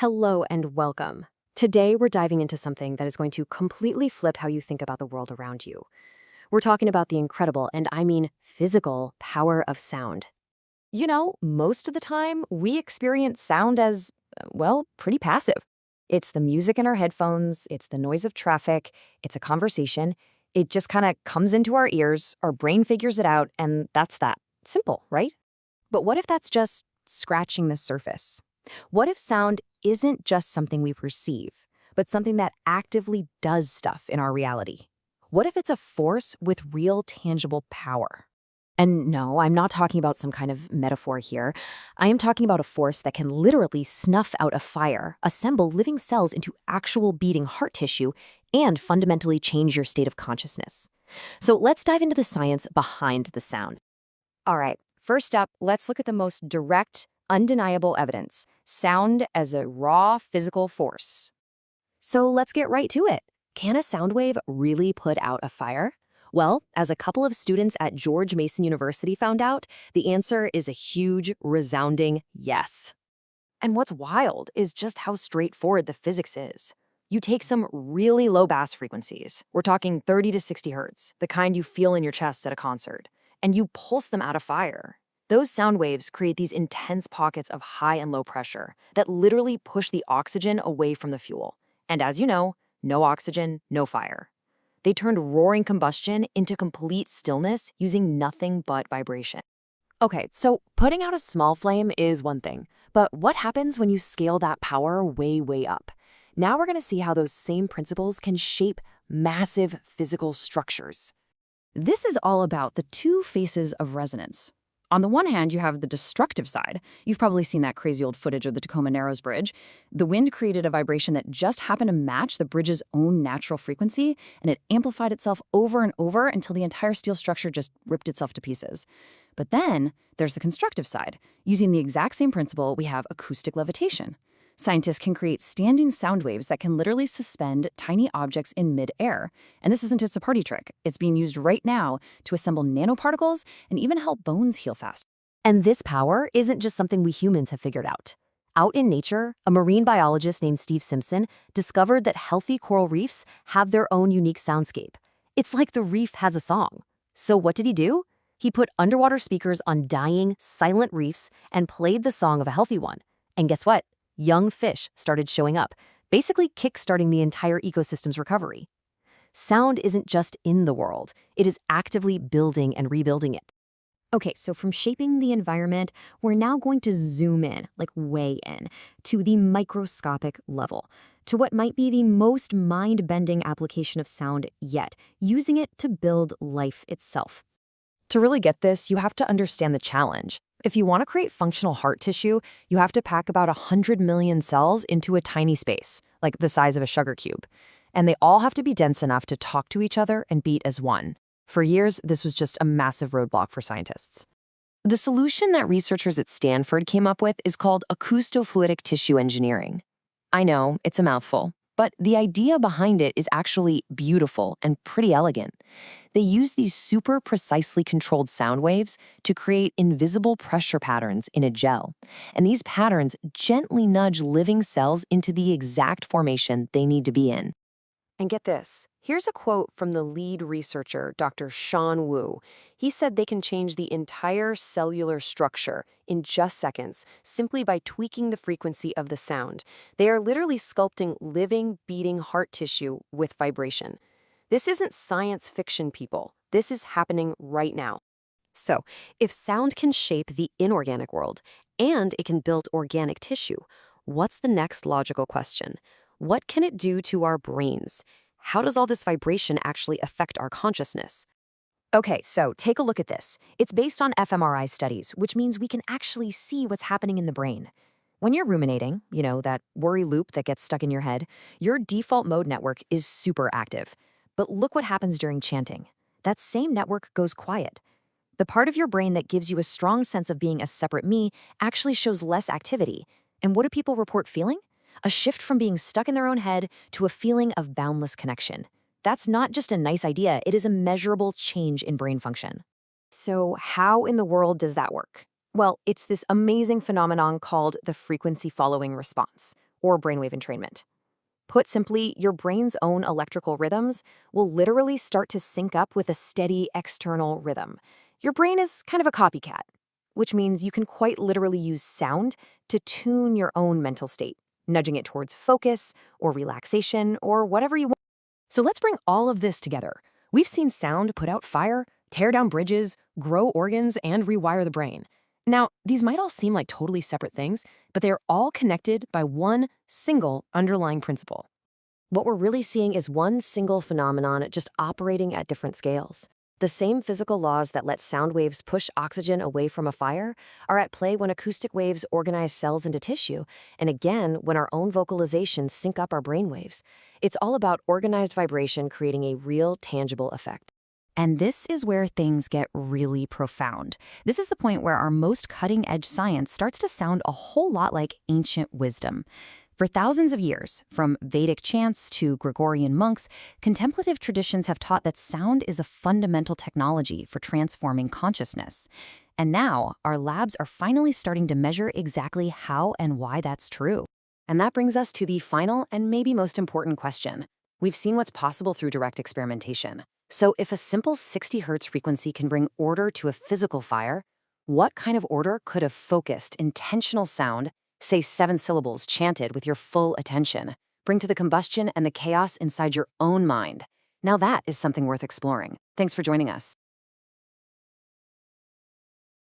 Hello and welcome. Today we're diving into something that is going to completely flip how you think about the world around you. We're talking about the incredible, and I mean physical, power of sound. Most of the time we experience sound as, pretty passive. It's the music in our headphones, it's the noise of traffic, it's a conversation. It just kind of comes into our ears, our brain figures it out, and that's that. Simple, right? But what if that's just scratching the surface? What if sound isn't just something we perceive, but something that actively does stuff in our reality? What if it's a force with real tangible power? And no, I'm not talking about some kind of metaphor here. I am talking about a force that can literally snuff out a fire, assemble living cells into actual beating heart tissue, and fundamentally change your state of consciousness. So let's dive into the science behind the sound. All right, first up, let's look at the most direct, undeniable evidence: sound as a raw physical force. So let's get right to it. Can a sound wave really put out a fire? Well, as a couple of students at George Mason University found out, the answer is a huge, resounding yes. And what's wild is just how straightforward the physics is. You take some really low bass frequencies, we're talking 30 to 60 hertz, the kind you feel in your chest at a concert, and you pulse them out of fire. Those sound waves create these intense pockets of high and low pressure that literally push the oxygen away from the fuel. And as you know, no oxygen, no fire. They turned roaring combustion into complete stillness using nothing but vibration. Okay, so putting out a small flame is one thing, but what happens when you scale that power way, way up? Now we're going to see how those same principles can shape massive physical structures. This is all about the two faces of resonance. On the one hand, you have the destructive side. You've probably seen that crazy old footage of the Tacoma Narrows Bridge. The wind created a vibration that just happened to match the bridge's own natural frequency, and it amplified itself over and over until the entire steel structure just ripped itself to pieces. But then there's the constructive side. Using the exact same principle, we have acoustic levitation. Scientists can create standing sound waves that can literally suspend tiny objects in mid-air. And this isn't just a party trick. It's being used right now to assemble nanoparticles and even help bones heal faster. And this power isn't just something we humans have figured out. Out in nature, a marine biologist named Steve Simpson discovered that healthy coral reefs have their own unique soundscape. It's like the reef has a song. So what did he do? He put underwater speakers on dying, silent reefs and played the song of a healthy one. And guess what? Young fish started showing up, basically kickstarting the entire ecosystem's recovery. Sound isn't just in the world, it is actively building and rebuilding it. Okay, so from shaping the environment, we're now going to zoom in, like way in, to the microscopic level, to what might be the most mind-bending application of sound yet, using it to build life itself. To really get this, you have to understand the challenge. If you want to create functional heart tissue, you have to pack about 100 million cells into a tiny space, like the size of a sugar cube. And they all have to be dense enough to talk to each other and beat as one. For years, this was just a massive roadblock for scientists. The solution that researchers at Stanford came up with is called acoustofluidic tissue engineering. I know, it's a mouthful, but the idea behind it is actually beautiful and pretty elegant. They use these super precisely controlled sound waves to create invisible pressure patterns in a gel. And these patterns gently nudge living cells into the exact formation they need to be in. And get this, here's a quote from the lead researcher, Dr. Sean Wu. He said they can change the entire cellular structure in just seconds simply by tweaking the frequency of the sound. They are literally sculpting living, beating heart tissue with vibration. This isn't science fiction, people. This is happening right now. So, if sound can shape the inorganic world and it can build organic tissue, what's the next logical question? What can it do to our brains? How does all this vibration actually affect our consciousness? Okay, so take a look at this. It's based on fMRI studies, which means we can actually see what's happening in the brain. When you're ruminating, that worry loop that gets stuck in your head, your default mode network is super active. But look what happens during chanting. That same network goes quiet. The part of your brain that gives you a strong sense of being a separate me actually shows less activity. And what do people report feeling? A shift from being stuck in their own head to a feeling of boundless connection. That's not just a nice idea, it is a measurable change in brain function. So how in the world does that work? Well, it's this amazing phenomenon called the frequency following response. or brainwave entrainment. Put simply, your brain's own electrical rhythms will literally start to sync up with a steady external rhythm. Your brain is kind of a copycat, which means you can quite literally use sound to tune your own mental state, nudging it towards focus or relaxation or whatever you want. So let's bring all of this together. We've seen sound put out fire, tear down bridges, grow organs, and rewire the brain. Now, these might all seem like totally separate things, but they are all connected by one single underlying principle. What we're really seeing is one single phenomenon just operating at different scales. The same physical laws that let sound waves push oxygen away from a fire are at play when acoustic waves organize cells into tissue, and again, when our own vocalizations sync up our brainwaves. It's all about organized vibration creating a real, tangible effect. And this is where things get really profound. This is the point where our most cutting-edge science starts to sound a whole lot like ancient wisdom. For thousands of years, from Vedic chants to Gregorian monks, contemplative traditions have taught that sound is a fundamental technology for transforming consciousness. And now, our labs are finally starting to measure exactly how and why that's true. And that brings us to the final and maybe most important question. We've seen what's possible through direct experimentation. So if a simple 60 Hz frequency can bring order to a physical fire, what kind of order could a focused, intentional sound, say 7 syllables chanted with your full attention, bring to the combustion and the chaos inside your own mind? Now that is something worth exploring. Thanks for joining us.